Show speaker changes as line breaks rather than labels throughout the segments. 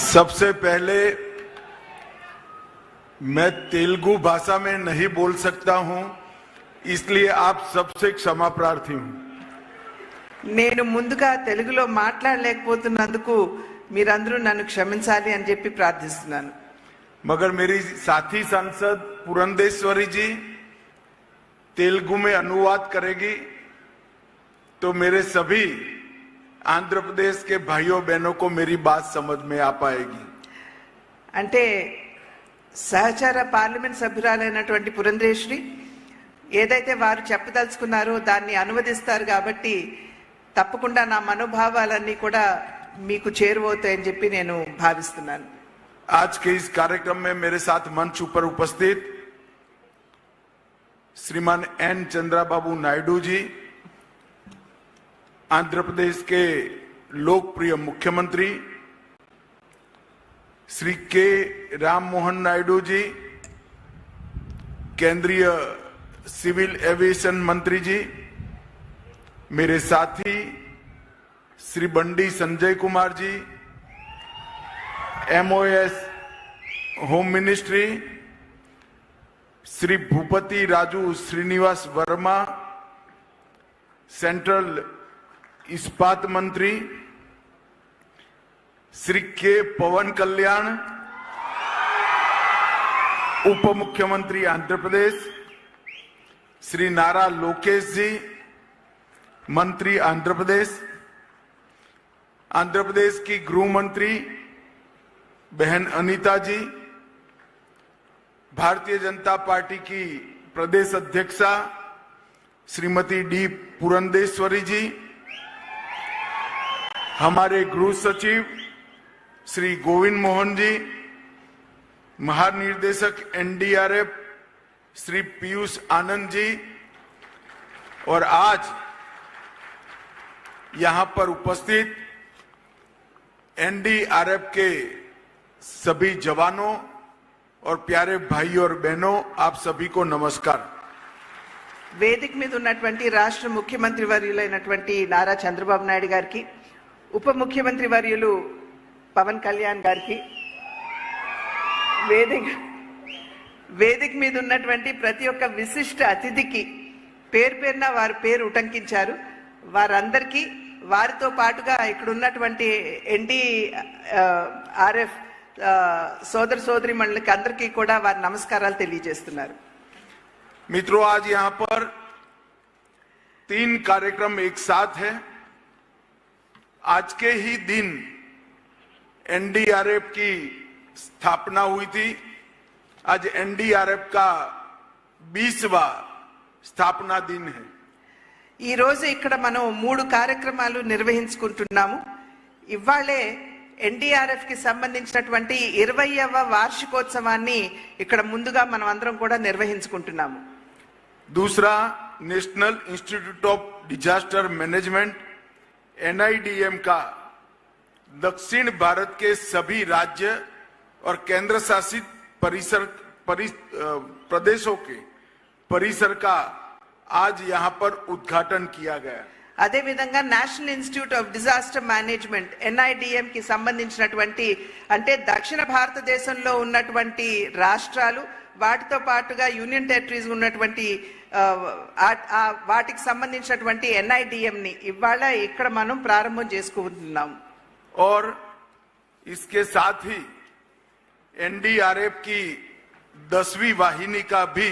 सबसे पहले मैं तेलुगु भाषा में नहीं बोल सकता हूं, इसलिए आप सबसे क्षमा प्रार्थी हूं।
నేను ముందుగా తెలుగులో మాట్లాడలేకపోతున్నందుకు మీరందరూ నన్ను క్షమించాలి అని చెప్పి ప్రార్థిస్తున్నాను।
मगर मेरी साथी सांसद पुरंदेश्वरी जी तेलुगु में अनुवाद करेगी तो मेरे सभी आंध्र प्रदेश के भाइयों बहनों को मेरी बात समझ में आ पाएगी।
అంటే సహచార పార్లమెంట్ సభ్యురాలైనటువంటి పురంధేశ్వరి ఏదైతే వారు చెప్పదలుచుకున్నారో దాన్ని అనువదిస్తారు కాబట్టి తప్పకుండా నా మనోభావాలన్నీ కూడా మీకు చేరువవుతాయని చెప్పి నేను భావిస్తున్నాను।
आज के इस कार्यक्रम में मेरे साथ मंच पर उपस्थित श्रीमान एन चंद्रबाबू नायडू जी, आंध्र प्रदेश के लोकप्रिय मुख्यमंत्री, श्री के राम मोहन नायडू जी, केंद्रीय सिविल एविएशन मंत्री जी, मेरे साथी Shri Bandi Sanjay Kumar ji, MOS home ministry, Shri Bhupathi Raju Srinivasa Varma, central इस्पात मंत्री, श्री के पवन कल्याण, उप मुख्यमंत्री आंध्र प्रदेश, श्री नारा लोकेश जी, मंत्री आंध्र प्रदेश की गृह मंत्री बहन अनीता जी, भारतीय जनता पार्टी की प्रदेश अध्यक्षा श्रीमती डी पुरंदेश्वरी जी, हमारे गृह सचिव श्री गोविंद मोहन जी, महानिर्देशक NDRF श्री पीयूष आनंद जी, और आज यहां पर उपस्थित NDRF के सभी जवानों और प्यारे भाइयों और बहनों, आप सभी को नमस्कार।
వేదిక మీద ఉన్నటువంటి రాష్ట్ర ముఖ్యమంత్రి వర్యులైనటువంటి నారా చంద్రబాబు నాయుడు గారికి, ఉప ముఖ్యమంత్రి వర్యులు పవన్ కళ్యాణ్ గారికి, వేదిక మీద ఉన్నటువంటి ప్రతి ఒక్క విశిష్ట అతిథికి పేరు పేరున వారి పేరు ఉటంకించారు, వారందరికీ వారితో పాటుగా ఇక్కడ ఉన్నటువంటి NDRF సోదర సోదరి మండలికి అందరికీ కూడా వారి నమస్కారాలు తెలియజేస్తున్నారు।
मित्रों, आज यहां पर 3 कार्यक्रम एक साथ है। आज के ही दिन NDRF की स्थापना हुई थी। आज NDRF का 20वां स्थापना दिन है।
ఈ రోజు ఇక్కడ మనం 3 కార్యక్రమాలు నిర్వహించుకుంటున్నాము। ఇవాళే NDRF కి సంబంధించినటువంటి 20వ వార్షికోత్సవాన్ని ఇక్కడ ముందుగా మనం అందరం కూడా నిర్వహించుకుంటున్నాము।
दूसरा, national institute of disaster management NIDM का दक्षिण भारत के सभी राज्य और केंद्र शासित प्रदेशों के परिसर का आज यहां पर उद्घाटन किया गया।
అదే విధంగా national institute of disaster management NIDM కి సంబంధించినటువంటి అంటే దక్షిణ భారతదేశంలో ఉన్నటువంటి రాష్ట్రాలు వాటితో పాటుగా యూనియన్ టెరిటరీస్ ఉన్నటువంటి వాటికి సంబంధించినటువంటి NIDM ని ఇవాళ ఇక్కడ మనం ప్రారంభం చేసుకుంటున్నాం।
और इसके साथ ही NDRF की 10वीं वाहिनी का भी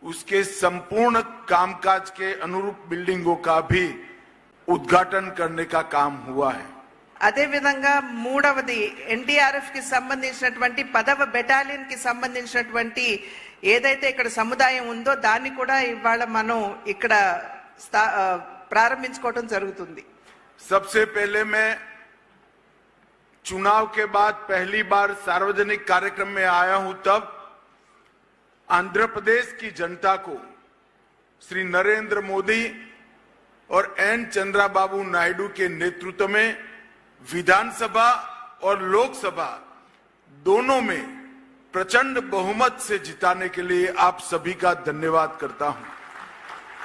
उसके संपूर्ण कामकाज के अनुरूप बिल्डिंगों का भी उद्घाटन करने का काम हुआ है।
అదే విధంగా మూడవది NDRF కి సంబంధించినటువంటి 10వ బెటాలియన్ కి సంబంధించినటువంటి ఏదైతే ఇక్కడ సముదాయం ఉందో దాన్ని కూడా ఇవాళ మనం ఇక్కడ ప్రారంభించుకోవడం జరుగుతుంది।
सबसे पहले मैं चुनाव के बाद पहली बार सार्वजनिक कार्यक्रम में आया हूं, तब आंध्र प्रदेश की जनता को श्री नरेंद्र मोदी और N चंद्रबाबू नायडू के नेतृत्व में विधानसभा और लोकसभा दोनों में प्रचंड बहुमत से जिताने के लिए आप सभी का धन्यवाद करता हूं।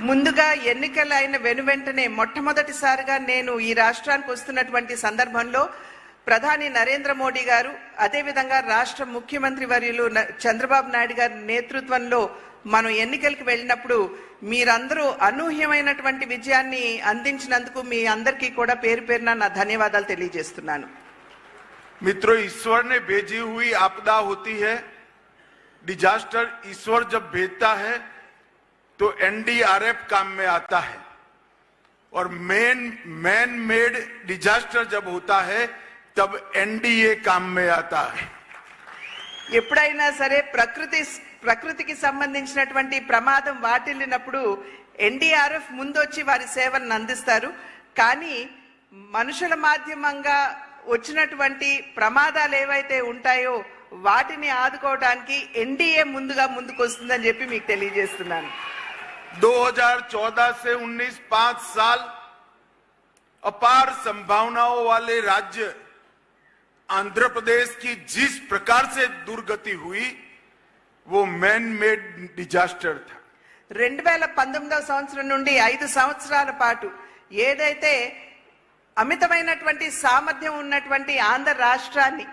ముందుగా ఎన్నికలైన వెనువెంటనే మొట్టమొదటిసారిగా నేను ఈ రాష్ట్రానికి వస్తున్నటువంటి సందర్భంలో ప్రధాని నరేంద్ర మోడీ గారు అదేవిధంగా రాష్ట్ర ముఖ్యమంత్రి వర్యులు చంద్రబాబు నాయుడు గారి నేతృత్వంలో మనం ఎన్నికలకు వెళ్ళినప్పుడు మీరందరూ అనూహ్యమైనటువంటి విజయాన్ని అందించినందుకు మీ అందరికీ కూడా పేరు పేరున నా ధన్యవాదాలు తెలియజేస్తున్నాను.
मित्रों, ईश्वर ने भेजी हुई आपदा होती है, डिजास्टर ईश्वर जब भेजता है तो एनडीआरएफ काम में आता है, और मैन मेड डिजास्टर जब होता है तब एनडीए काम में आता है.
ఎప్పుడైనా సరే ప్రకృతికి సంబంధించినటువంటి ప్రమాదం వాటిల్లినప్పుడు ఎన్డీఆర్ఎఫ్ ముందొచ్చి వారి సేవలను అందిస్తారు. కానీ మనుషుల మాధ్యమంగా వచ్చినటువంటి ప్రమాదాలు ఏవైతే ఉంటాయో వాటిని ఆదుకోవడానికి ఎన్డీఏ ముందుకు వస్తుందని చెప్పి మీకు తెలియజేస్తున్నాను.
2014 से 19 5 साल अपार संभावनाओं वाले राज्य आंध्र प्रदेश की जिस प्रकार से दुर्गति हुई वो मैन मेड डिजास्टर था.
2019వ సంవత్సరం నుండి 5 సంవత్సరాల పాటు ఏదైతే అమితమైనటువంటి సామర్థ్యం ఉన్నటువంటి ఆంధ్ర రాష్ట్రాన్ని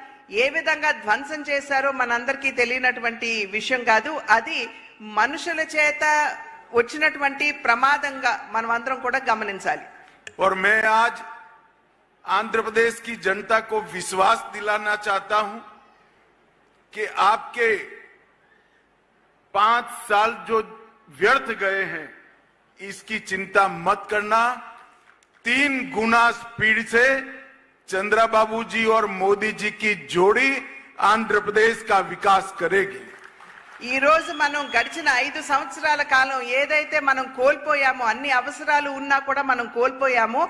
ఏ విధంగా ధ్వంసం చేశారో మనందరికీ తెలియనటువంటి విషయం కాదు. అది మనుషుల చేత వచ్చినటువంటి ప్రమాదంగా మనం అందరం కూడా గమనించాలి.
और मैं आज आंध्र प्रदेश की जनता को विश्वास दिलाना चाहता हूं कि आपके 5 साल जो व्यर्थ गए हैं इसकी चिंता मत करना. 3 गुना स्पीड से चंद्रबाबू जी और मोदी जी की जोड़ी आंध्र प्रदेश का विकास करेगी.
ఈ రోజు మనం గడిచిన 5 సంవత్సరాల కాలం ఏదైతే మనం కోల్పోయామో, అన్ని అవసరాలు ఉన్నా కూడా మనం కోల్పోయామో,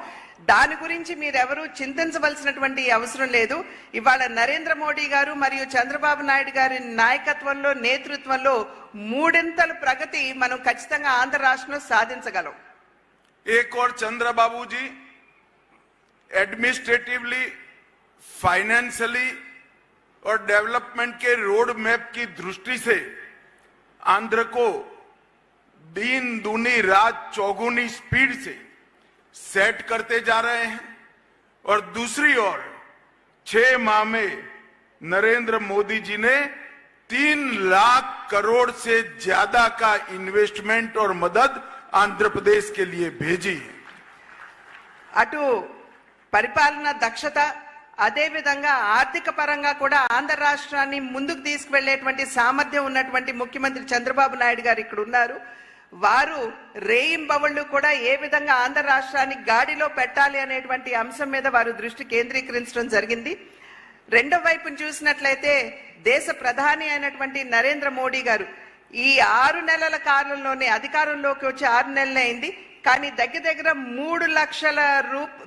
దాని గురించి మీరెవరూ చింతించవలసినటువంటి అవసరం లేదు. ఇవాళ నరేంద్ర మోడీ గారు మరియు చంద్రబాబు నాయుడు గారి నాయకత్వంలో నేతృత్వంలో 3 ప్రగతి మనం ఖచ్చితంగా ఆంధ్ర రాష్ట్రంలో సాధించగలం.
एक और चंद्रबाबू जी एडमिनिस्ट्रेटिवली, फाइनेंशियली और डेवलपमेंट के रोड मैप की दृष्टि से आंध्र को दिन दूनी रात चौगुनी स्पीड से सेट करते जा रहे हैं. और दूसरी ओर 6 माह में नरेंद्र मोदी जी ने 3 लाख करोड़ से ज्यादा का इन्वेस्टमेंट और मदद आंध्र प्रदेश के लिए भेजी है.
అటు పరిపాలన దక్షత అదే విధంగా ఆర్థిక పరంగా కూడా ఆంధ్ర రాష్ట్రాన్ని ముందుకు తీసుకువెళ్లేటువంటి సామర్థ్యం ఉన్నటువంటి ముఖ్యమంత్రి చంద్రబాబు నాయుడు గారు ఇక్కడ ఉన్నారు. వారు రేయింబవళ్లు కూడా ఏ విధంగా ఆంధ్ర రాష్ట్రాన్ని గాడిలో పెట్టాలి అనేటువంటి అంశం మీద వారు దృష్టి కేంద్రీకరించడం జరిగింది. రెండో వైపును చూసినట్లయితే దేశ ప్రధాని అయినటువంటి నరేంద్ర మోడీ గారు ఈ 6 నెలల కాలంలోనే అధికారంలోకి వచ్చి 6 నెలలే అయింది. కానీ దగ్గర 3 లక్షల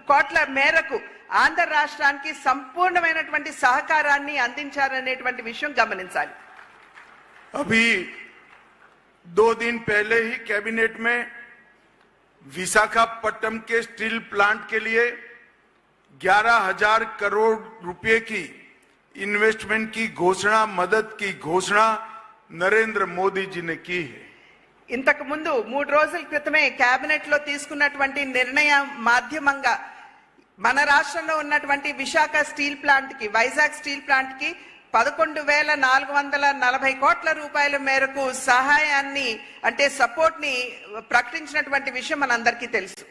కోట్ల మేరకు ఆంధ్ర రాష్ట్రానికి సంపూర్ణమైనటువంటి సహకారాన్ని అందించారనేటువంటి విషయం గమనించాలి.
अभी 2 दिन पहले ही कैबिनेट में विशाखापट्टनम के स्टील प्लांट के लिए 11,000 करोड़ रुपए की इन्वेस्टमेंट की घोषणा, मदद की घोषणा नरेंद्र मोदी जी ने की है.
ఇంతకు ముందు 3 రోజుల క్రితమే కేబినెట్ లో తీసుకున్నటువంటి నిర్ణయం మాధ్యమంగా మన రాష్ట్రంలో ఉన్నటువంటి విశాఖ స్టీల్ ప్లాంట్ కి, వైజాగ్ స్టీల్ ప్లాంట్ కి 11,440 కోట్ల రూపాయల మేరకు సహాయాన్ని అంటే సపోర్ట్ ని ప్రకటించినటువంటి విషయం మనందరికీ తెలుసు.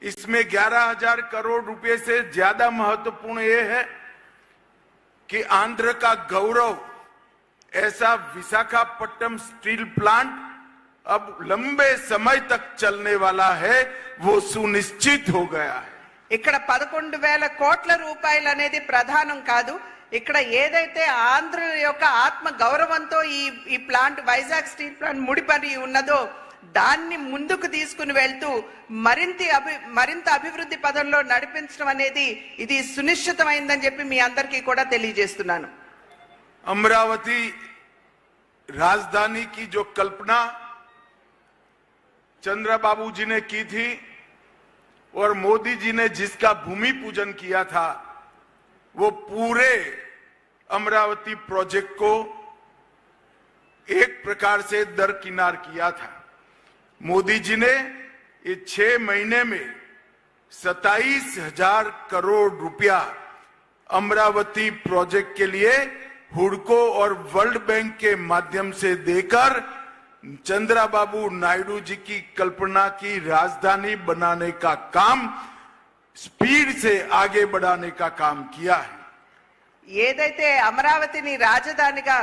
इसमें 11,000 करोड़ रुपए से ज्यादा महत्वपूर्ण ये है कि आंध्र का गौरव ऐसा विशाखापट्टनम स्टील प्लांट अब लंबे समय तक चलने वाला है, वो सुनिश्चित हो गया है.
ఇక్కడ 11,000 కోట్ల రూపాయలు అనేది ప్రధానం కాదు. ఇక్కడ ఏదైతే ఆంధ్ర యొక్క ఆత్మ గౌరవంతో ఈ ప్లాంట్, వైజాగ్ స్టీల్ ప్లాంట్ ముడిపడి ఉన్నదో దాన్ని ముందుకు తీసుకుని వెళ్తూ మరింత అభివృద్ధి పదంలో నడిపించడం అనేది ఇది సునిశ్చితమైందని చెప్పి మీ అందరికీ కూడా తెలియజేస్తున్నాను.
अमरावती राजधानी की जो कल्पना चंद्रबाबू जी ने की थी और मोदी जी ने जिसका भूमि पूजन किया था, वो पूरे अमरावती प्रोजेक्ट को एक प्रकार से दरकिनार किया था. मोदी जी ने ये 6 महीने में 27,000 करोड़ रुपया अमरावती प्रोजेक्ट के लिए हुडको और वर्ल्ड बैंक के माध्यम से देकर चंद्रबाबू नायडू जी की कल्पना की राजधानी बनाने का काम स्पीड से आगे बढ़ाने का काम किया है।
ఏదైతే అమరావతిని రాజధానిగా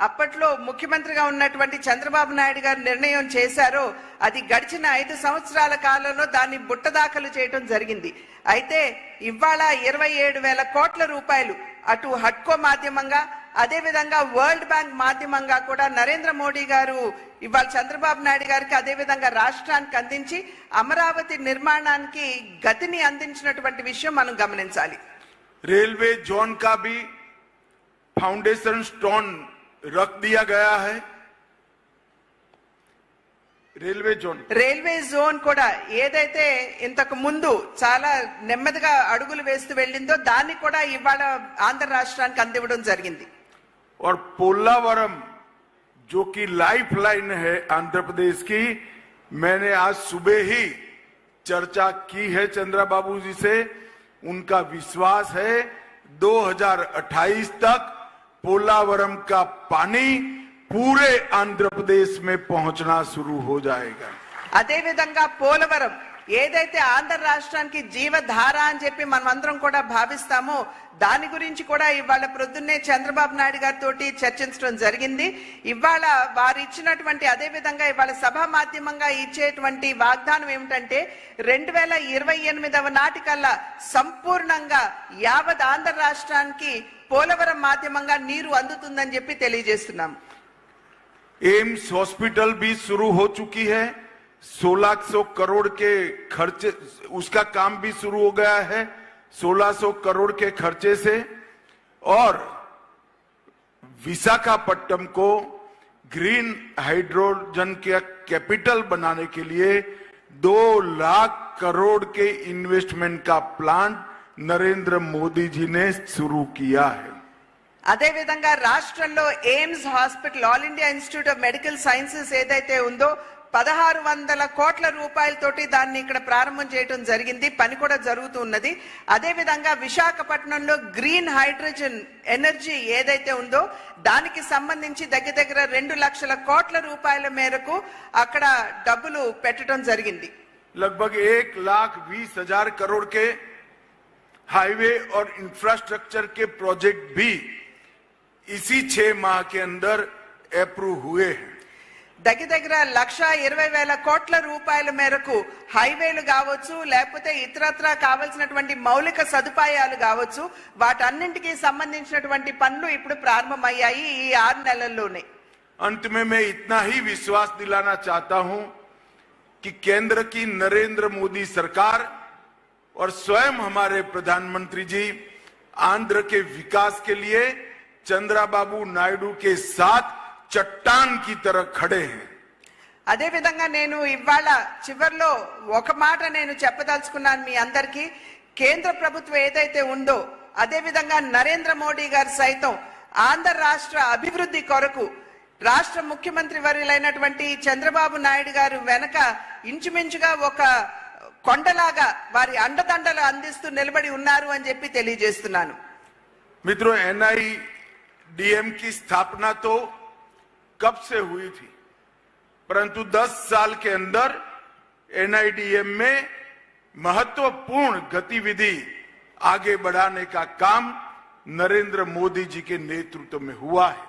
అప్పట్లో ముఖ్యమంత్రిగా ఉన్నటువంటి చంద్రబాబు నాయుడు గారు నిర్ణయం చేశారో అది గడిచిన 5 సంవత్సరాల కాలంలో దాన్ని బుట్టదాఖలు చేయడం జరిగింది. అయితే ఇవాళ 27,000 కోట్ల రూపాయలు అటు హడ్కో మాధ్యమంగా అదే విధంగా వరల్డ్ బ్యాంక్ మాధ్యమంగా కూడా నరేంద్ర మోడీ గారు ఇవాళ చంద్రబాబు నాయుడు గారికి అదే విధంగా రాష్ట్రానికి అందించి అమరావతి నిర్మాణానికి గతిని అందించినటువంటి విషయం మనం గమనించాలి.
रेलवे जोन का भी फाउंडेशन स्टोन रख दिया गया है। రైల్వే జోన్
కూడా ఏదైతే ఇంతకు ముందు చాలా నెమ్మదిగా అడుగులు వేస్తూ వెళ్ళిందో దాన్ని కూడా ఇవాళ ఆంధ్ర రాష్ట్రానికి అందివ్వడం జరిగింది.
और पोलावरम जो कि लाइफ लाइन है आंध्र प्रदेश की, मैंने आज सुबह ही चर्चा की है चंद्रबाबू जी से। उनका विश्वास है 2028 तक पोलावरम का पानी पूरे आंध्र प्रदेश में पहुंचना शुरू हो जाएगा।
అదే విధంగా పోలవరం ఏదైతే ఆంధ్ర రాష్ట్రానికి జీవధార అని చెప్పి మనమందరం కూడా భావిస్తామో దాని గురించి కూడా ఇవాళ ప్రొద్దున్నే చంద్రబాబు నాయుడు గారితో చర్చించడం జరిగింది. ఇవాళ వారు ఇచ్చినటువంటి అదే విధంగా ఇవాళ సభా మాధ్యమంగా ఇచ్చేటువంటి వాగ్దానం ఏమిటంటే 2028వ నాటికల్లా సంపూర్ణంగా యావత్ ఆంధ్ర రాష్ట్రానికి పోలవరం మాధ్యమంగా నీరు అందుతుందని చెప్పి తెలియజేస్తున్నాం.
एम्स हॉस्पिटल भी शुरू हो चुकी है। 1600 करोड़ के खर्चे, उसका काम भी शुरू हो गया है 1600 करोड़ के खर्चे से। और विशाखापट्टनम को ग्रीन हाइड्रोजन के कैपिटल बनाने के लिए 2 लाख करोड़ के इन्वेस्टमेंट का प्लान नरेंद्र मोदी जी ने शुरू किया है।
అదే విధంగా రాష్ట్రంలో AIIMS hospital all India institute of medical sciences ఏదైతే ఉందో 1600 కోట్ల రూపాయలతోటి దాన్ని ఇక్కడ ప్రారంభం చేయడం జరిగింది. పని కూడా జరుగుతున్నది. అదే విధంగా విశాఖపట్నంలో గ్రీన్ హైడ్రోజన్ ఎనర్జీ ఏదైతే ఉందో దానికి సంబంధించి దగ్గర 2 లక్షల కోట్ల రూపాయల మేరకు అక్కడ డబ్బులు పెట్టడం జరిగింది.
लगभग 1,20,000 करोड़ के हाईवे और इंफ्रास्ट्रक्चर के प्रोजेक्ट भी इसी 6 माह के अंदर अप्रूव हुए हैं।
దగ్గర 1,20,000 కోట్ల రూపాయల మేరకు హైవేలు కావచ్చు లేకపోతే ఇతరత్రా కావాల్సినటువంటి మౌలిక సదుపాయాలు కావచ్చు వాటన్నింటికి సంబంధించినటువంటి పనులు ఇప్పుడు ప్రారంభమయ్యాయి ఈ 6 నెలల్లోనే.
अंत में मैं इतना ही विश्वास दिलाना चाहता हूं कि केंद्र की नरेंद्र मोदी सरकार और स्वयं हमारे प्रधानमंत्री जी आंध्र के विकास के लिए चंद्रबाबू नायडू के साथ चट्टान की तरह खड़े हैं।
అదే విధంగా నేను ఇవాళ చివర్లో ఒక మాట నేను చెప్పదలుచుకున్నాను మీ అందరికీ. కేంద్ర ప్రభుత్వం ఏదైతే ఉందో అదే విధంగా నరేంద్ర మోడీ గారు సైతం ఆంధ్ర రాష్ట్ర అభివృద్ధి కొరకు రాష్ట్ర ముఖ్యమంత్రి వర్యులైనటువంటి చంద్రబాబు నాయుడు గారు వెనక ఇంచుమించుగా ఒక కొండలాగా వారి అండదండలు అందిస్తూ నిలబడి ఉన్నారు అని చెప్పి తెలియజేస్తున్నాను.
मित्रों, NIDM की स्थापना तो कब से हुई थी, परंतु 10 साल के अंदर NIDM में महत्वपूर्ण गतिविधि आगे बढ़ाने का काम नरेंद्र मोदी जी के नेतृत्व में हुआ है।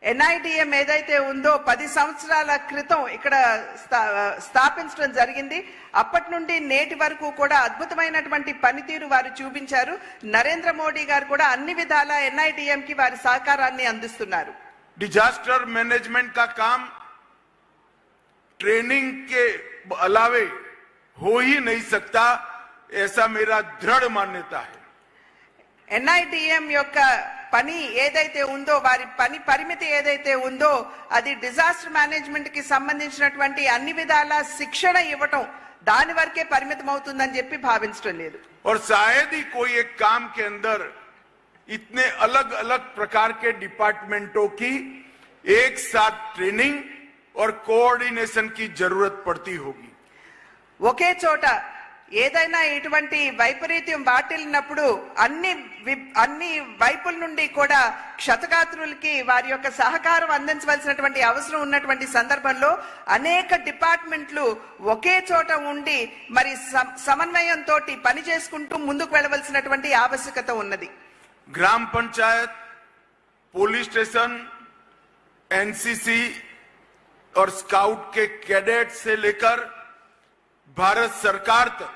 NIDM ఏదైతే ఉందో 10 సంవత్సరాల క్రితం ఇక్కడ స్థాపించడం జరిగింది. అప్పటి నుండి నేటి వరకు కూడా అద్భుతమైనటువంటి పనితీరు వారు చూపించారు. నరేంద్ర మోడీ గారు కూడా అన్ని విధాల NIDM కి వారి సహకారాన్ని అందిస్తున్నారు.
डिजास्टर मैनेजमेंट का काम ट्रेनिंग के अलावे हो ही नहीं सकता, ऐसा मेरा दृढ़ मान्यता है।
NIDM యొక్క పని ఏదైతే ఉందో వారి పని పరిమితి ఏదైతే ఉందో అది డిజాస్టర్ మేనేజ్మెంట్ కి సంబంధించినటువంటి అన్ని విధాల శిక్షణ ఇవ్వటం దాని వరకే పరిమితం అవుతుందని చెప్పి భావించడం లేదు.
और शायद ही कोई एक काम के अंदर इतने अलग अलग प्रकार के डिपार्टमेंटों की एक साथ ट्रेनिंग और कोऑर्डिनेशन की जरूरत पड़ती होगी.
ఒకే చోట ఏదైనా ఇటువంటి వైపరీత్యం వాటిల్లినప్పుడు అన్ని వైపుల నుండి కూడా క్షతగాత్రులకి వారి యొక్క సహకారం అందించవలసినటువంటి అవసరం ఉన్నటువంటి సందర్భంలో అనేక డిపార్ట్మెంట్లు ఒకే చోట ఉండి మరి సమన్వయంతో పని చేసుకుంటూ ముందుకు వెళ్ళవలసినటువంటి ఆవశ్యకత ఉన్నది.
ग्राम पंचायत, पुलिस स्टेशन, एनसीसी और स्काउट के कैडेट से लेकर भारत सरकार तक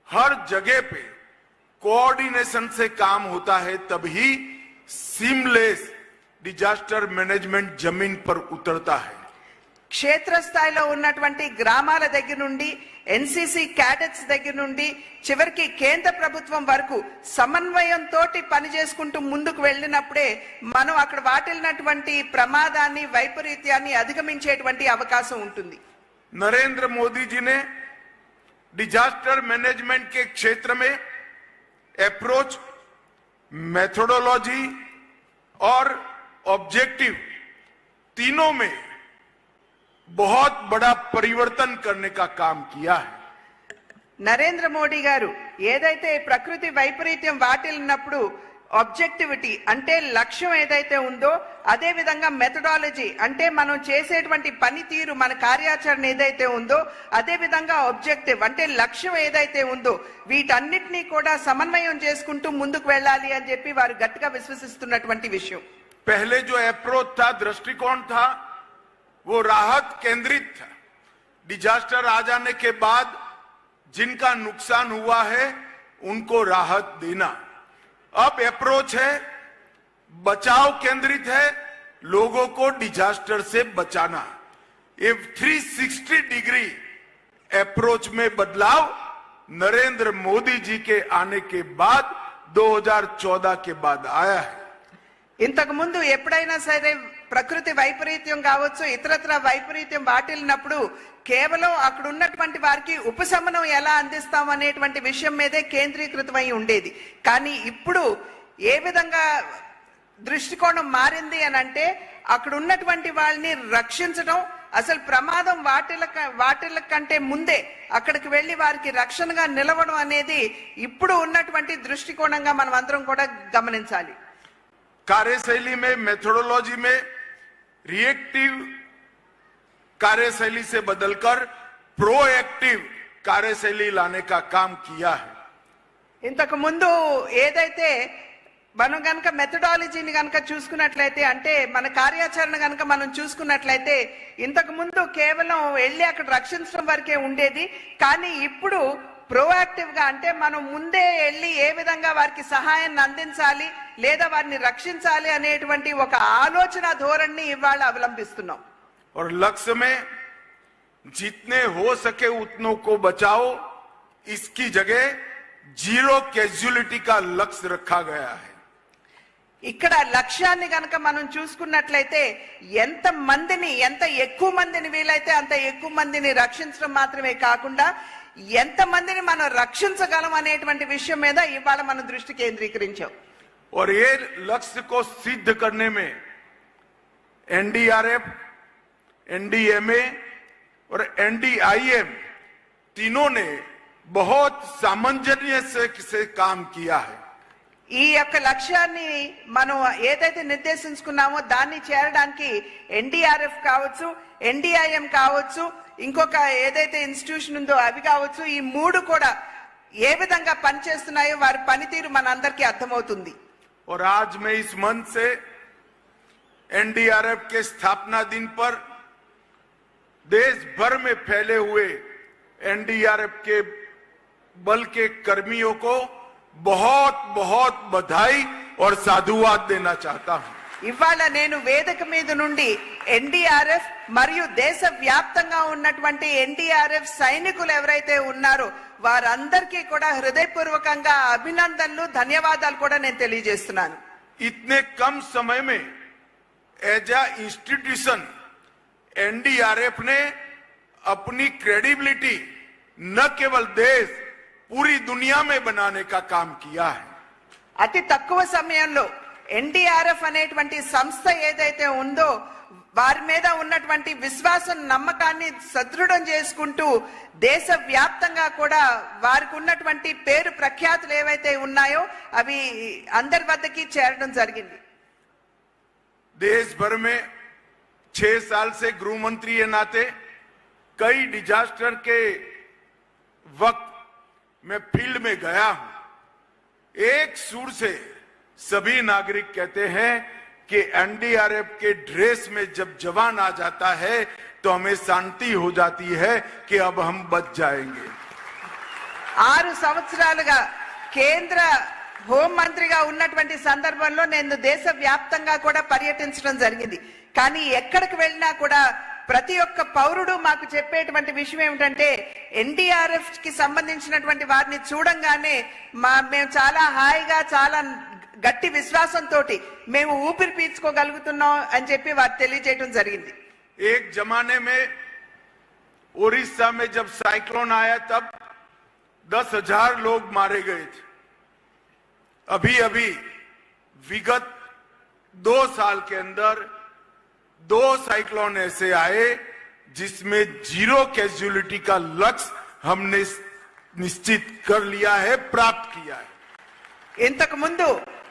हर जगह पे कोऑर्डिनेशन से काम होता है, तभी सीमलेस डिजास्टर मैनेजमेंट जमीन पर उतरता है.
క్షేత్రస్థాయిలో ఉన్నటువంటి గ్రామాల దగ్గర నుండి ఎన్సీసీ క్యాడెట్స్ దగ్గర నుండి చివరికి కేంద్ర ప్రభుత్వం వరకు సమన్వయంతో పని చేసుకుంటూ ముందుకు వెళ్ళినప్పుడే మనం అక్కడ వాటిల్లినటువంటి ప్రమాదాన్ని వైపరీత్యాన్ని అధిగమించేటువంటి అవకాశం ఉంటుంది.
नरेंद्र मोदी जी ने डिजास्टर मैनेजमेंट के क्षेत्र में अप्रोच, मेथोडोलॉजी और ऑब्जेक्टिव तीनों में बहुत बड़ा परिवर्तन करने का काम किया है.
నరేంద్ర మోడీ గారు ఏదైతే ప్రకృతి వైపరీత్యం వాటిల్లినప్పుడు ఆబ్జెక్టివిటీ అంటే లక్ష్యం ఏదైతే ఉందో, అదే విధంగా మెథడాలజీ అంటే మనం చేసేటువంటి పనితీరు మన కార్యాచరణ ఏదైతే ఉందో, అదే విధంగా ఆబ్జెక్టివ్ అంటే లక్ష్యం ఏదైతే ఉందో వీటన్నిటినీ కూడా సమన్వయం చేసుకుంటూ ముందుకు వెళ్ళాలి అని చెప్పి వారు గట్టిగా విశ్వసిస్తున్నటువంటి విషయం.
पहले जो अप्रोच था, दृष्टिकोण था, वो राहत केंद्रित था. डिजास्टर आ जाने के बाद जिनका नुकसान हुआ है उनको राहत देना. अब अप्रोच है बचाव केंद्रित है, लोगों को डिजास्टर से बचाना. ये 360 डिग्री अप्रोच में बदलाव नरेंद्र मोदी जी के आने के बाद 2014 के बाद आया है.
ఇంతకు ముందు ఎప్పుడైనా సరే ప్రకృతి వైపరీత్యం కావచ్చు, ఇతరత్ర వైపరీత్యం వాటిల్లినప్పుడు కేవలం అక్కడ ఉన్నటువంటి వారికి ఉపశమనం ఎలా అందిస్తాం అనేటువంటి విషయం మీదే కేంద్రీకృతమై ఉండేది. కానీ ఇప్పుడు ఏ విధంగా దృష్టికోణం మారింది అని అంటే అక్కడ ఉన్నటువంటి వాళ్ళని రక్షించడం, అసలు ప్రమాదం వాటిల కంటే ముందే అక్కడికి వెళ్లి వారికి రక్షణగా నిలవడం అనేది ఇప్పుడు ఉన్నటువంటి దృష్టికోణంగా మనం అందరం కూడా గమనించాలి.
कार्यशैली में, मेथोडोलॉजी में रिएक्टिव कार्यशैली से बदलकर प्रोएक्टिव कार्यशैली लाने का काम किया है.
ఇంతకు ముందు ఏదైతే మనం గనక మెథడాలజీని గనక చూసుకున్నట్లయితే, అంటే మన కార్యాచరణ గనక మనం చూసుకున్నట్లయితే ఇంతకు ముందు కేవలం వెళ్ళి అక్కడ రక్షించడం వరకే ఉండేది. కానీ ఇప్పుడు ప్రోయాక్టివ్ గా అంటే మనం ముందే వెళ్ళి ఏ విధంగా వారికి సహాయాన్ని అందించాలి లేదా వారిని రక్షించాలి అనేటువంటి ఒక ఆలోచన ధోరణిని ఇవాళ అవలంబిస్తున్నాం.
और लक्ष्य में जितने हो सके उतनों को बचाओ, इसकी जगह जीरो कैजुअलिटी का लक्ष्य रखा गया है.
ఇక్కడ లక్ష్యాన్ని గనక మనం చూసుకున్నట్లయితే ఎంత ఎక్కువ మందిని వీలైతే అంత ఎక్కువ మందిని రక్షించడం మాత్రమే కాకుండా ఎంత మందిని మనం రక్షించగలం అనేటువంటి విషయం మీద ఇవాళ మనం దృష్టి కేంద్రీకరించాం.
और ये लक्ष्य को सिद्ध करने में एनडीआरएफ, एनडीएमए और एनडीआईएम तीनों ने बहुत सामंजस्य से काम किया है.
ఈ యొక్క లక్ష్యాన్ని మనం ఏదైతే నిర్దేశించుకున్నామో దాన్ని చేరడానికి ఎన్డీఆర్ఎఫ్ కావచ్చు, ఎన్డీఐఎం కావచ్చు, ఇంకొక ఏదైతే ఇన్స్టిట్యూషన్ ఉందో అవి కావచ్చు, ఈ మూడు కూడా ఏ విధంగా పనిచేస్తున్నాయో వారి పనితీరు మనందరికీ అర్థమవుతుంది.
और आज मैं इस मंच से एनडीआरएफ के स्थापना दिन पर देश भर में फैले हुए एनडीआरएफ के बल के कर्मियों को बहुत बहुत बधाई और साधुवाद देना चाहता हूं.
ఇవాళ నేను వేదిక మీద నుండి ఎన్డీఆర్ఎఫ్ మరియు దేశ వ్యాప్తంగా ఉన్నటువంటి ఎన్డీఆర్ఎఫ్ సైనికులు ఎవరైతే ఉన్నారో వారందరికీ కూడా హృదయపూర్వకంగా అభినందనలు, ధన్యవాదాలు కూడా నేను తెలియజేస్తున్నాను.
इतने कम समय में एज अ इंस्टीट्यूशन एनडीआरएफ ने अपनी क्रेडिबिलिटी न केवल देश, पूरी दुनिया में बनाने का काम किया है.
అతి తక్కువ సమయంలో ఎన్డీఆర్ఎఫ్ అనేటువంటి సంస్థ ఏదైతే ఉందో వారి మీద ఉన్నటువంటి విశ్వాసం నమ్మకాన్ని సదృఢం చేసుకుంటూ దేశవ్యాప్తంగా కూడా వారికి ఉన్నటువంటి పేరు ప్రఖ్యాతులు ఏవైతే ఉన్నాయో అవి అందరి వద్దకి చేరడం జరిగింది.
देश भर में 6 साल से गृह मंत्री के नाते कई डिजास्टर के वक्त मैं फील्ड में गया हूं. एक सुर से सभी नागरिक कहते हैं कि एनडीआरएफ के ड्रेस में जब जवान आ जाता है तो हमें शांति हो जाती है कि अब हम बच जाएंगे.
6 సంవత్సరాలుగా కేంద్ర హోంమంత్రిగా ఉన్నటువంటి సందర్భంలో నేను దేశవ్యాప్తంగా కూడా పర్యటించడం జరిగింది. కానీ ఎక్కడికి వెళ్ళినా కూడా ప్రతి ఒక్క పౌరుడు మాకు చెప్పేటువంటి విషయం ఏమిటంటే ఎన్డీఆర్ఎఫ్ కి సంబంధించినటువంటి వారిని చూడంగానే మేము చాలా హాయిగా చాలా గట్టి విశ్వాసంతో మేము ఊపిరి పీల్చుకోగలుగుతున్నాం అని చెప్పి వారు తెలియజేయడం జరిగింది.
एक जमाने में ओडिशा में जब साइक्लोन आया तब 10,000 लोग मारे गए थे. अभी अभी विगत 2 साल के अंदर 2 साइक्लोन ऐसे आए जिसमें 0 कैजुअलिटी का लक्ष्य हमने निश्चित कर लिया है, प्राप्त किया है.
ఇంతకు ముందు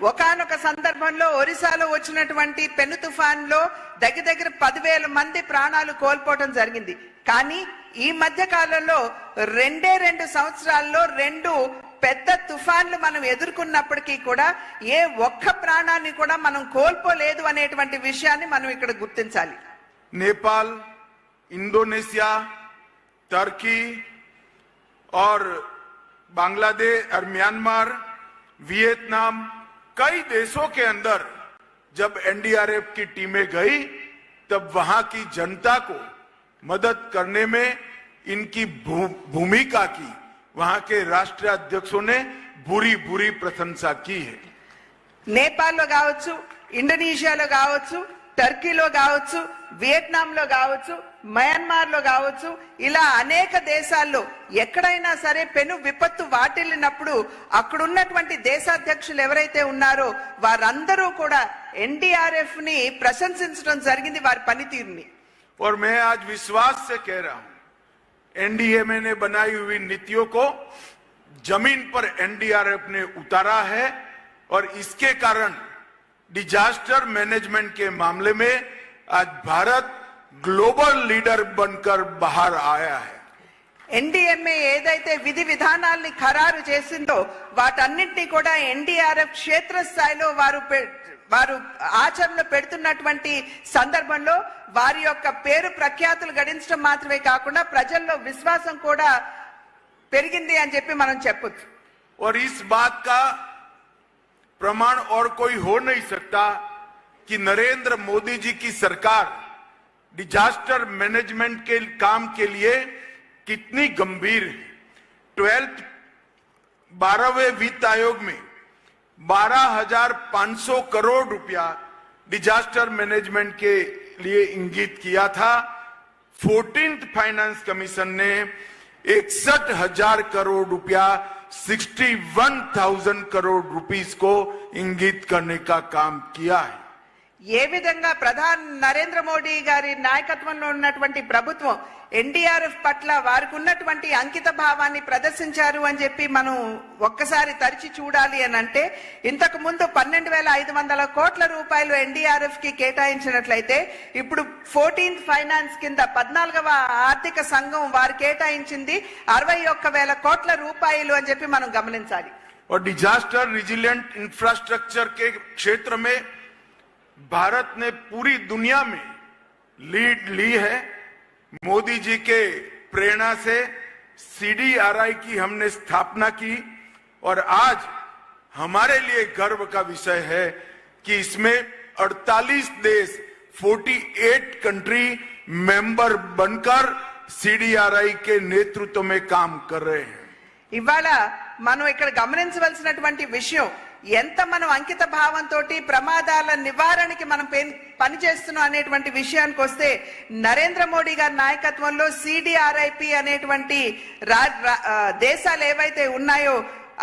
ఒకానొక సందర్భంలో ఒరిస్సాలో వచ్చినటువంటి పెను తుఫాన్ లో దగ్గర 10,000 మంది ప్రాణాలు కోల్పోవడం జరిగింది. కానీ ఈ మధ్య కాలంలో 2 సంవత్సరాల్లో 2 పెద్ద తుఫాన్లు మనం ఎదుర్కొన్నప్పటికీ కూడా ఏ ఒక్క ప్రాణాన్ని కూడా మనం కోల్పోలేదు అనేటువంటి విషయాన్ని మనం ఇక్కడ గుర్తించాలి.
नेपाल, इंडोनेशिया, टर्की और बांग्लादेश और म्यांमार, वियतनाम, कई देशों के अंदर जब एनडीआरएफ की टीमें गई तब वहां की जनता को मदद करने में इनकी भूमिका की वहां के राष्ट्रीय अध्यक्षों ने बुरी प्रशंसा की है.
నేపాల్లో కావచ్చు, ఇండోనేషియాలో కావచ్చు, టర్కీలో కావచ్చు, వియత్నాంలో కావచ్చు, మయన్మార్లో కావచ్చు, ఇలా అనేక దేశాల్లో ఎక్కడైనా సరే పెను విపత్తు వాటిల్లినప్పుడు అక్కడున్నటువంటి దేశాధ్యక్షులు ఎవరైతే ఉన్నారో వారందరూ కూడా ఎన్డీఆర్ఎఫ్ ని ప్రశంసించడం జరిగింది, వారి పనితీరుని.
और मैं आज विश्वास से कह रहा हूं, एनडीएमए ने बनाई हुई नीतियों को जमीन पर एनडीआरएफ ने उतारा है और इसके कारण डिजास्टर मैनेजमेंट के मामले में आज भारत ग्लोबल लीडर बनकर बाहर आया है.
ఎన్డీఎంఏ ఏదైతే విధి విధానాల్ని ఖరారు చేసిందో వాటన్నింటినీ కూడా ఎన్డీఆర్ఎఫ్ క్షేత్రస్థాయిలో వారు ఆచరణలో పెడుతున్నటువంటి సందర్భంలో వారి యొక్క పేరు ప్రఖ్యాతులు గడించడం మాత్రమే కాకుండా ప్రజల్లో విశ్వాసం కూడా పెరిగింది అని చెప్పి మనం చెప్పొచ్చు.
और इस बात का प्रमाण और कोई हो नहीं सकता कि नरेंद्र मोदी जी की सरकार डिजास्टर मैनेजमेंट के काम के लिए कितनी गंभीर है. 12वें वित्त आयोग में 12,500 करोड़ रुपया डिजास्टर मैनेजमेंट के लिए इंगित किया था. 14th फाइनेंस कमीशन ने 61,000 करोड़ रुपया 61,000 करोड़ रुपीस को इंगित करने का काम किया है.
ఏ విధంగా ప్రధాని నరేంద్ర మోడీ గారి నాయకత్వంలో ఉన్నటువంటి ప్రభుత్వం ఎన్డీఆర్ఎఫ్ పట్ల వారికి ఉన్నటువంటి అంకిత భావాన్ని ప్రదర్శించారు అని చెప్పి మనం ఒక్కసారి తరిచి చూడాలి అని అంటే ఇంతకు ముందు 12,500 కోట్ల రూపాయలు ఎన్డీఆర్ఎఫ్ కి కేటాయించినట్లయితే ఇప్పుడు 14th ఫైనాన్స్ కింద 14వ ఆర్థిక సంఘం వారు కేటాయించింది 61,000 కోట్ల రూపాయలు అని చెప్పి మనం గమనించాలి.
और डिजास्टर रिजिलिएंट इंफ्रास्ट्रक्चर के क्षेत्र में भारत ने पूरी दुनिया में लीड ली है. मोदी जी के प्रेरणा से सीडीआरआई की हमने स्थापना की और आज हमारे लिए गर्व का विषय है कि इसमें 48 देश 48 कंट्री मेंबर बनकर सीडीआरआई के नेतृत्व में काम कर रहे हैं.
ఇవాళ మనం ఇక్కడ గమనించవలసినటువంటి విషయం ఎంత మనం అంకిత భావంతో ప్రమాదాల నివారణకి మనం పనిచేస్తున్నాం అనేటువంటి విషయానికి వస్తే నరేంద్ర మోడీ గారి నాయకత్వంలో సిడిఆర్ఐపి అనేటువంటి దేశాలు ఏవైతే ఉన్నాయో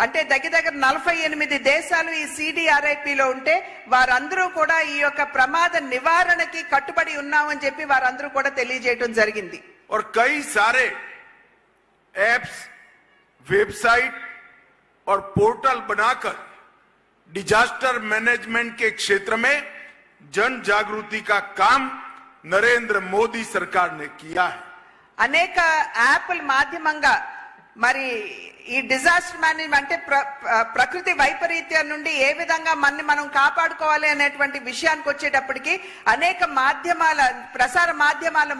అంటే దగ్గర 48 దేశాలు ఈ CDRIP లో ఉంటే వారందరూ కూడా ఈ యొక్క ప్రమాద నివారణకి కట్టుబడి ఉన్నామని చెప్పి వారందరూ కూడా తెలియజేయడం జరిగింది.
और कई सारे एप्स, वेबसाइट और पोर्टल बनाकर डिजास्टर मैनेजमेंट के क्षेत्र में जन जागृति का काम नरेंद्र मोदी सरकार ने किया है.
అనేక యాప్ల మాధ్యమంగా మరి ఈ డిజాస్టర్ మేనేజ్మెంట్ అంటే ప్రకృతి వైపరీత్యం నుండి ఏ విధంగా మనం కాపాడుకోవాలి అనేటువంటి విషయానికి వచ్చేటప్పటికి అనేక మాధ్యమాల ప్రసార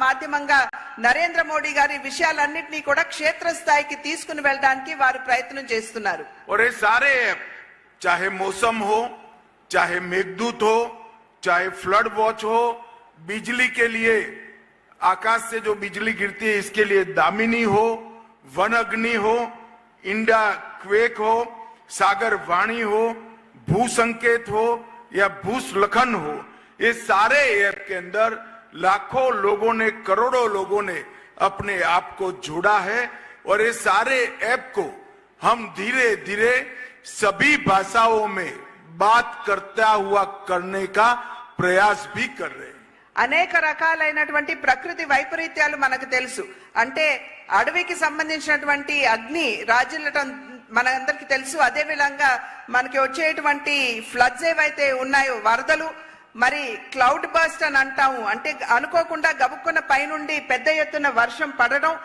మాధ్యమంగా నరేంద్ర మోడీ గారి విషయాలన్నింటినీ కూడా క్షేత్రస్థాయికి తీసుకుని వెళ్ళడానికి వారు ప్రయత్నం చేస్తున్నారు.
और ये सारे ऐप चाहे मौसम हो, चाहे मेघदूत हो, चाहे फ्लड वॉच हो, बिजली के लिए आकाश से जो बिजली गिरती है इसके लिए दामिनी हो, वन अग्नि हो, इंडा क्वेक हो, सागर वाणी हो, भू संकेत हो या भूस्खलन हो, ये सारे ऐप के अंदर लाखों लोगों ने, करोड़ों लोगों ने अपने आप को जोड़ा है. और ये सारे ऐप को हम धीरे धीरे सभी भाषाओं में बात करता हुआ करने का प्रयास भी कर रहे हैं.
అనేక రకాలైనటువంటి ప్రకృతి వైపరీత్యాలు మనకు తెలుసు. అంటే అడవికి సంబంధించినటువంటి అగ్ని రాజులటం మనందరికీ తెలుసు. అదే విధంగా మనకి వచ్చేటువంటి ఫ్లడ్స్ ఏవైతే ఉన్నాయో, వరదలు, మరి క్లౌడ్ బర్స్ట్ అని అంటాము, అంటే అనుకోకుండా గబుక్కున్న పైనుండి పెద్ద ఎత్తున వర్షం పడడం,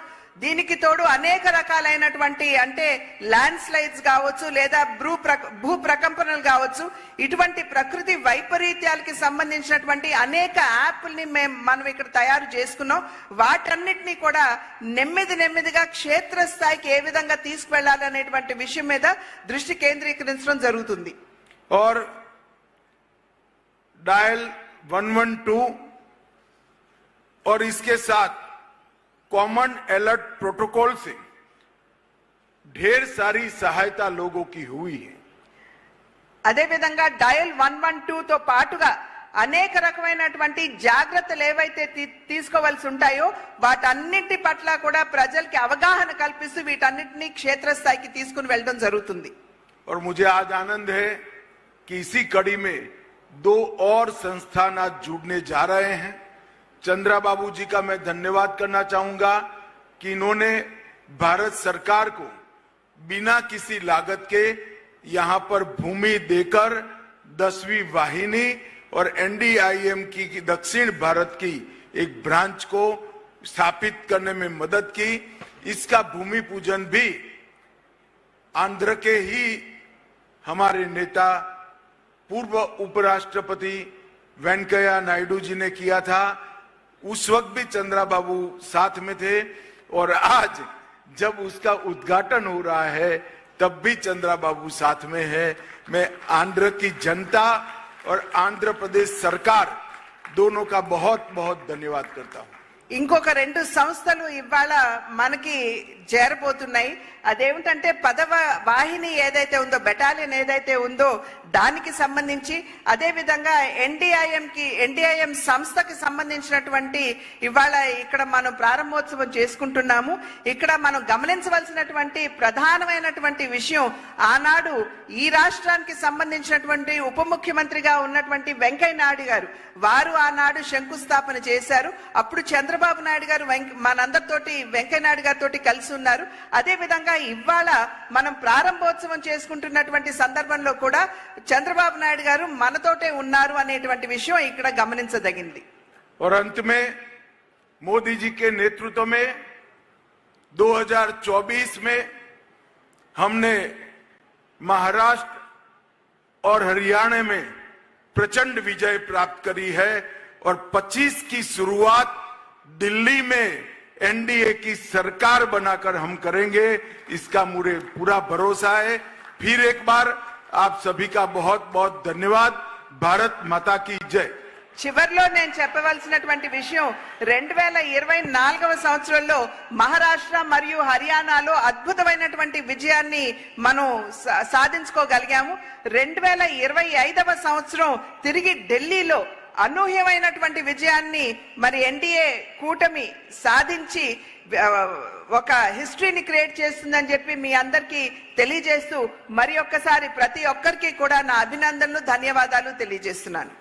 దీనికి తోడు అనేక రకాలైనటువంటి అంటే ల్యాండ్ స్లైడ్స్ కావచ్చు లేదా భూ ప్రకంపనలు కావచ్చు, ఇటువంటి ప్రకృతి వైపరీత్యాలకి సంబంధించినటువంటి అనేక యాప్ల్ని మనం ఇక్కడ తయారు చేసుకున్నాం. వాటన్నిటినీ కూడా నెమ్మదిగా క్షేత్రస్థాయికి ఏ విధంగా తీసుకువెళ్ళాలి అనేటువంటి విషయం మీద దృష్టి కేంద్రీకరించడం జరుగుతుంది.
और डायल 112 और इसके साथ कॉमन अलर्ट प्रोटोकॉल से ढेर सारी सहायता लोगों की हुई है.
అదే విధంగా డయల్ 112 తో పాటుగా అనేక రకమైనటువంటి జాగ్రత్తలు ఏవైతే తీసుకోవాల్సి ఉంటాయో వాటన్నిటి పట్ల కూడా ప్రజలకి అవగాహన కల్పిస్తూ వీటన్నిటిని క్షేత్రస్థాయికి తీసుకుని వెళ్ళడం జరుగుతుంది.
और मुझे आज आनंद है कि इसी कड़ी में 2 और संस्थान आज जुड़ने जा रहे हैं. चंद्रा बाबू जी का मैं धन्यवाद करना चाहूंगा कि इन्होंने भारत सरकार को बिना किसी लागत के यहां पर भूमि देकर 10वीं वाहिनी और NDIM की दक्षिण भारत की एक ब्रांच को स्थापित करने में मदद की. इसका भूमि पूजन भी आंध्र के ही हमारे नेता पूर्व उपराष्ट्रपति वेंकैया नायडू जी ने किया था. उस वक्त भी चंद्रा बाबू साथ में थे और आज जब उसका उद्घाटन हो रहा है तब भी चंद्रा बाबू साथ में है. मैं आंध्र की जनता और आंध्र प्रदेश सरकार दोनों का बहुत बहुत धन्यवाद करता हूं.
ఇంకొక 2 సంస్థలు ఇవాళ మనకి చేరబోతున్నాయి. అదేమిటంటే 10వ వాహిని ఏదైతే ఉందో, బెటాలియన్ ఏదైతే ఉందో దానికి సంబంధించి, అదే విధంగా NDIM సంస్థకి సంబంధించినటువంటి ఇవాళ ఇక్కడ మనం ప్రారంభోత్సవం చేసుకుంటున్నాము. ఇక్కడ మనం గమనించవలసినటువంటి ప్రధానమైనటువంటి విషయం, ఆనాడు ఈ రాష్ట్రానికి సంబంధించినటువంటి ఉప ముఖ్యమంత్రిగా ఉన్నటువంటి వెంకయ్య నాయుడు గారు, వారు ఆనాడు శంకుస్థాపన చేశారు. అప్పుడు చంద్రబాబు నాయుడు గారు మనందరితోటి వెంకయ్య నాయుడు గారితో కలిసి ఉన్నారు. అదే విధంగా ఇవాళ మనం ప్రారంభోత్సవం చేసుకుంటున్నటువంటి సందర్భంలో కూడా చంద్రబాబు నాయుడు గారు మనతోటే ఉన్నారు అనేటువంటి విషయం ఇక్కడ గమనించదగింది.
और अंत में मोदी जी के नेतृत्व में 2024 में हमने महाराष्ट्र और हरियाणा में प्रचंड विजय प्राप्त करी है और 25 की शुरुआत दिल्ली में NDA की सरकार बनाकर हम करेंगे. इसका मुझे पूरा भरोसा है. फिर एक बार आप सभी का बहुत बहुत धन्यवाद. भारत माता की जय.
చివర్లో నేను చెప్పవలసినటువంటి విషయం, 2024వ సంవత్సరంలో మహారాష్ట్ర మరియు హర్యానాలో అద్భుతమైనటువంటి విజయాన్ని మనం సాధించుకోగలిగాము. 2025వ సంవత్సరం తిరిగి ఢిల్లీలో అనూహ్యమైనటువంటి విజయాన్ని మరి ఎన్డీఏ కూటమి సాధించి ఒక హిస్టరీని క్రియేట్ చేస్తుందని చెప్పి మీ అందరికీ తెలియజేస్తూ మరి ఒక్కసారి ప్రతి ఒక్కరికి కూడా నా అభినందనలు ధన్యవాదాలు తెలియజేస్తున్నాను.